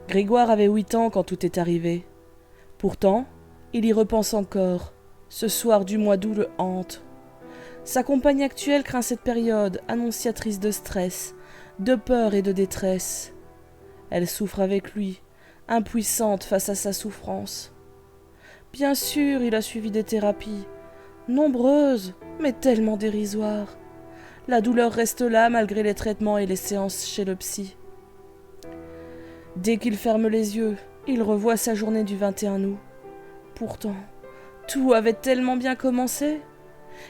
Grégoire avait 8 ans quand tout est arrivé. Pourtant, il y repense encore. Ce soir du mois d'août le hante. Sa compagne actuelle craint cette période, annonciatrice de stress, de peur et de détresse. Elle souffre avec lui, impuissante face à sa souffrance. Bien sûr, il a suivi des thérapies, nombreuses, mais tellement dérisoires. La douleur reste là malgré les traitements et les séances chez le psy. Dès qu'il ferme les yeux, il revoit sa journée du 21 août. Pourtant, tout avait tellement bien commencé.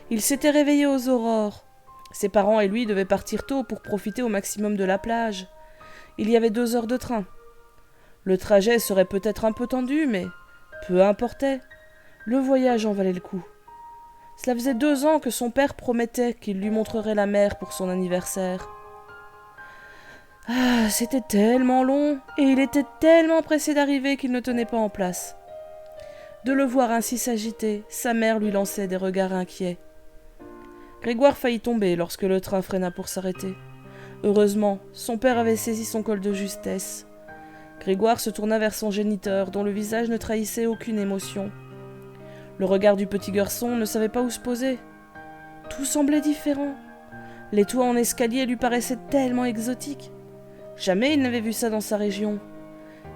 Il s'était réveillé aux aurores. Ses parents et lui devaient partir tôt pour profiter au maximum de la plage. Il y avait 2 heures de train. Le trajet serait peut-être un peu tendu, mais peu importait. Le voyage en valait le coup. Cela faisait 2 ans que son père promettait qu'il lui montrerait la mer pour son anniversaire. Ah, c'était tellement long, et il était tellement pressé d'arriver qu'il ne tenait pas en place. De le voir ainsi s'agiter, sa mère lui lançait des regards inquiets. Grégoire faillit tomber lorsque le train freina pour s'arrêter. Heureusement, son père avait saisi son col de justesse. Grégoire se tourna vers son géniteur, dont le visage ne trahissait aucune émotion. Le regard du petit garçon ne savait pas où se poser. Tout semblait différent. Les toits en escalier lui paraissaient tellement exotiques. Jamais il n'avait vu ça dans sa région.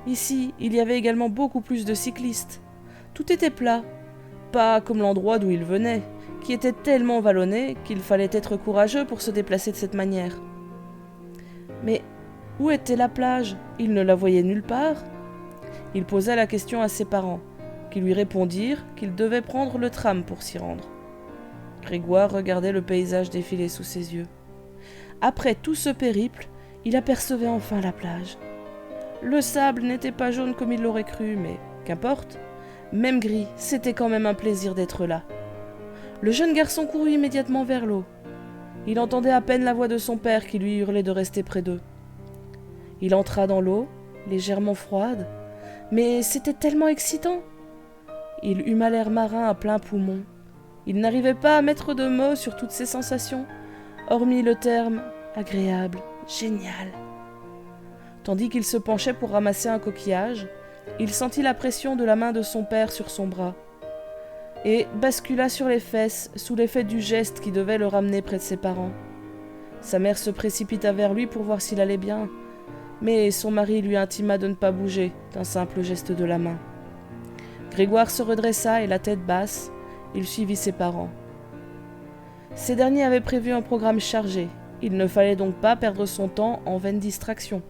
Ici, il y avait également beaucoup plus de cyclistes. Tout était plat, pas comme l'endroit d'où il venait, qui était tellement vallonné qu'il fallait être courageux pour se déplacer de cette manière. Mais où était la plage? Il ne la voyait nulle part. Il posa la question à ses parents, qui lui répondirent qu'il devait prendre le tram pour s'y rendre. Grégoire regardait le paysage défiler sous ses yeux. Après tout ce périple, il apercevait enfin la plage. Le sable n'était pas jaune comme il l'aurait cru, mais qu'importe. Même gris, c'était quand même un plaisir d'être là. Le jeune garçon courut immédiatement vers l'eau. Il entendait à peine la voix de son père qui lui hurlait de rester près d'eux. Il entra dans l'eau, légèrement froide, mais c'était tellement excitant. Il huma l'air marin à plein poumon. Il n'arrivait pas à mettre de mots sur toutes ces sensations, hormis le terme agréable, génial. Tandis qu'il se penchait pour ramasser un coquillage, il sentit la pression de la main de son père sur son bras et bascula sur les fesses sous l'effet du geste qui devait le ramener près de ses parents. Sa mère se précipita vers lui pour voir s'il allait bien, mais son mari lui intima de ne pas bouger d'un simple geste de la main. Grégoire se redressa et la tête basse, il suivit ses parents. Ces derniers avaient prévu un programme chargé, il ne fallait donc pas perdre son temps en vaines distractions.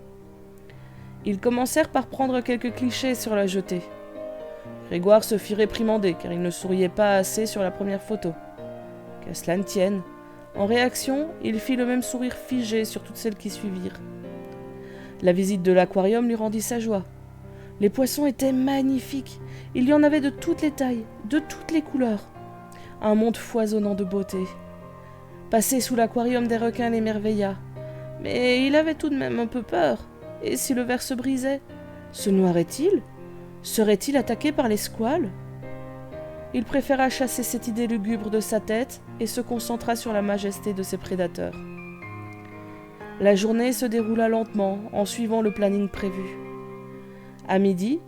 Ils commencèrent par prendre quelques clichés sur la jetée. Grégoire se fit réprimander car il ne souriait pas assez sur la première photo. Qu'à cela ne tienne, en réaction, il fit le même sourire figé sur toutes celles qui suivirent. La visite de l'aquarium lui rendit sa joie. Les poissons étaient magnifiques, il y en avait de toutes les tailles, de toutes les couleurs. Un monde foisonnant de beauté. Passer sous l'aquarium des requins l'émerveilla, mais il avait tout de même un peu peur. Et si le verre se brisait, se noierait-il? Serait-il attaqué par les squales? Il préféra chasser cette idée lugubre de sa tête et se concentra sur la majesté de ses prédateurs. La journée se déroula lentement en suivant le planning prévu. À midi,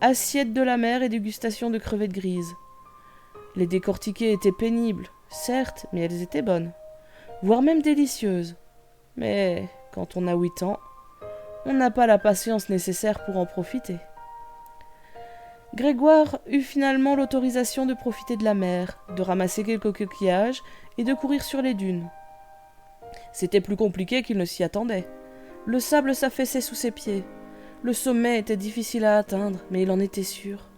assiette de la mer et dégustation de crevettes grises. Les décortiquer étaient pénibles, certes, mais elles étaient bonnes, voire même délicieuses. Mais quand on a 8 ans, on n'a pas la patience nécessaire pour en profiter. Grégoire eut finalement l'autorisation de profiter de la mer, de ramasser quelques coquillages et de courir sur les dunes. C'était plus compliqué qu'il ne s'y attendait. Le sable s'affaissait sous ses pieds. Le sommet était difficile à atteindre, mais il en était sûr.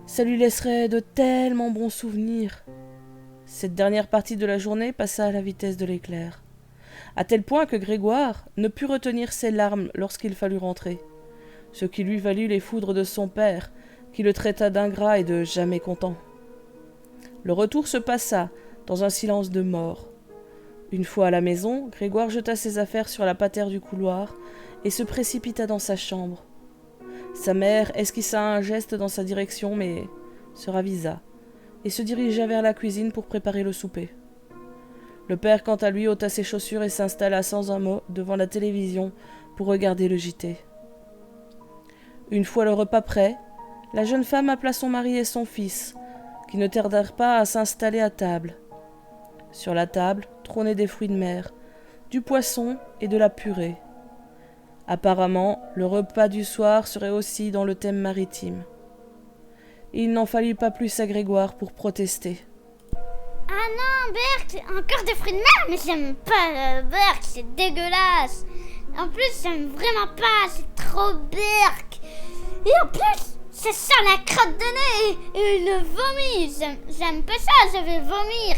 Ça lui laisserait de tellement bons souvenirs. Cette dernière partie de la journée passa à la vitesse de l'éclair, à tel point que Grégoire ne put retenir ses larmes lorsqu'il fallut rentrer, ce qui lui valut les foudres de son père, qui le traita d'ingrat et de jamais content. Le retour se passa dans un silence de mort. Une fois à la maison, Grégoire jeta ses affaires sur la patère du couloir et se précipita dans sa chambre. Sa mère esquissa un geste dans sa direction, mais se ravisa et se dirigea vers la cuisine pour préparer le souper. Le père, quant à lui, ôta ses chaussures et s'installa sans un mot devant la télévision pour regarder le JT. Une fois le repas prêt, la jeune femme appela son mari et son fils, qui ne tardèrent pas à s'installer à table. Sur la table trônaient des fruits de mer, du poisson et de la purée. Apparemment, le repas du soir serait aussi dans le thème maritime. Il n'en fallut pas plus à Grégoire pour protester. Ah non, Berk, encore des fruits de mer, mais j'aime pas Berk, c'est dégueulasse. En plus, j'aime vraiment pas, c'est trop Berk. Et en plus, ça sent la crotte de nez et le vomi. J'aime pas ça, je vais vomir.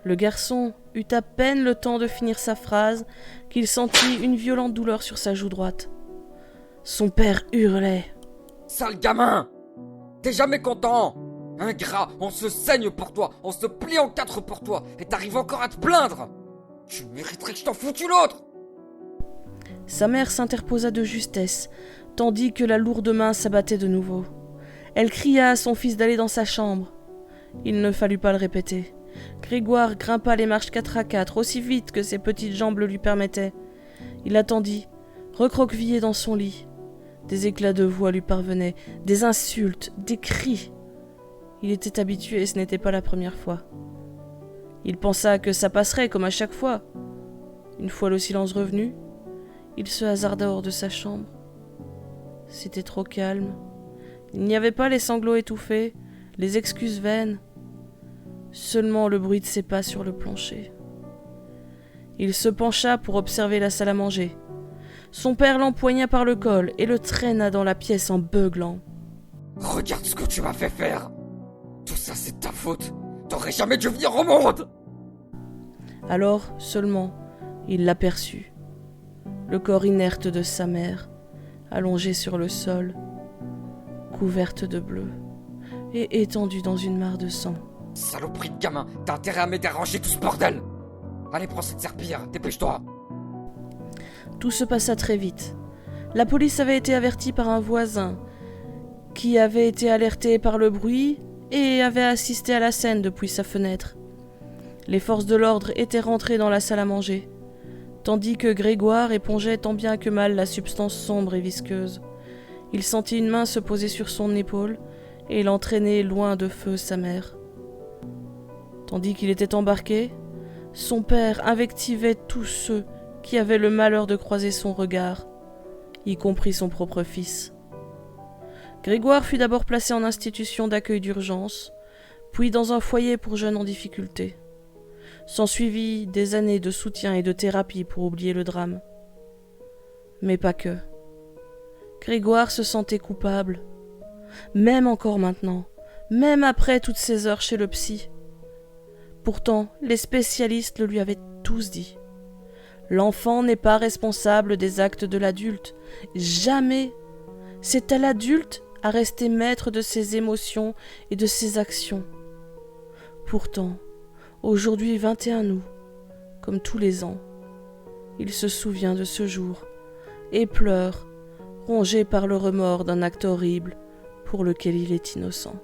Le garçon eut à peine le temps de finir sa phrase qu'il sentit une violente douleur sur sa joue droite. Son père hurlait. « Sale gamin! T'es jamais content! Ingrat, on se saigne pour toi, on se plie en quatre pour toi, et t'arrives encore à te plaindre! Tu mériterais que je t'en foute une autre! » Sa mère s'interposa de justesse, tandis que la lourde main s'abattait de nouveau. Elle cria à son fils d'aller dans sa chambre. Il ne fallut pas le répéter. Grégoire grimpa les marches 4 à 4, aussi vite que ses petites jambes le lui permettaient. Il attendit, recroquevillé dans son lit. Des éclats de voix lui parvenaient, des insultes, des cris. Il était habitué et ce n'était pas la première fois. Il pensa que ça passerait comme à chaque fois. Une fois le silence revenu, il se hasarda hors de sa chambre. C'était trop calme. Il n'y avait pas les sanglots étouffés, les excuses vaines. Seulement le bruit de ses pas sur le plancher. Il se pencha pour observer la salle à manger. Son père l'empoigna par le col et le traîna dans la pièce en beuglant. « Regarde ce que tu m'as fait faire! Tout ça c'est ta faute! T'aurais jamais dû venir au monde !» Alors, seulement, il l'aperçut. Le corps inerte de sa mère, allongé sur le sol, couverte de bleu, et étendue dans une mare de sang. « Saloperie de gamin, t'as intérêt à m'aider à ranger tout ce bordel! Allez, prends cette serpillière, dépêche-toi !» Tout se passa très vite. La police avait été avertie par un voisin, qui avait été alerté par le bruit et avait assisté à la scène depuis sa fenêtre. Les forces de l'ordre étaient rentrées dans la salle à manger, tandis que Grégoire épongeait tant bien que mal la substance sombre et visqueuse. Il sentit une main se poser sur son épaule et l'entraîner loin de feu sa mère. Tandis qu'il était embarqué, son père invectivait tous ceux qui avaient le malheur de croiser son regard, y compris son propre fils. Grégoire fut d'abord placé en institution d'accueil d'urgence, puis dans un foyer pour jeunes en difficulté. S'ensuivit des années de soutien et de thérapie pour oublier le drame. Mais pas que. Grégoire se sentait coupable, même encore maintenant, même après toutes ces heures chez le psy. Pourtant, les spécialistes le lui avaient tous dit. L'enfant n'est pas responsable des actes de l'adulte. Jamais. C'est à l'adulte à rester maître de ses émotions et de ses actions. Pourtant, aujourd'hui 21 août, comme tous les ans, il se souvient de ce jour et pleure, rongé par le remords d'un acte horrible pour lequel il est innocent.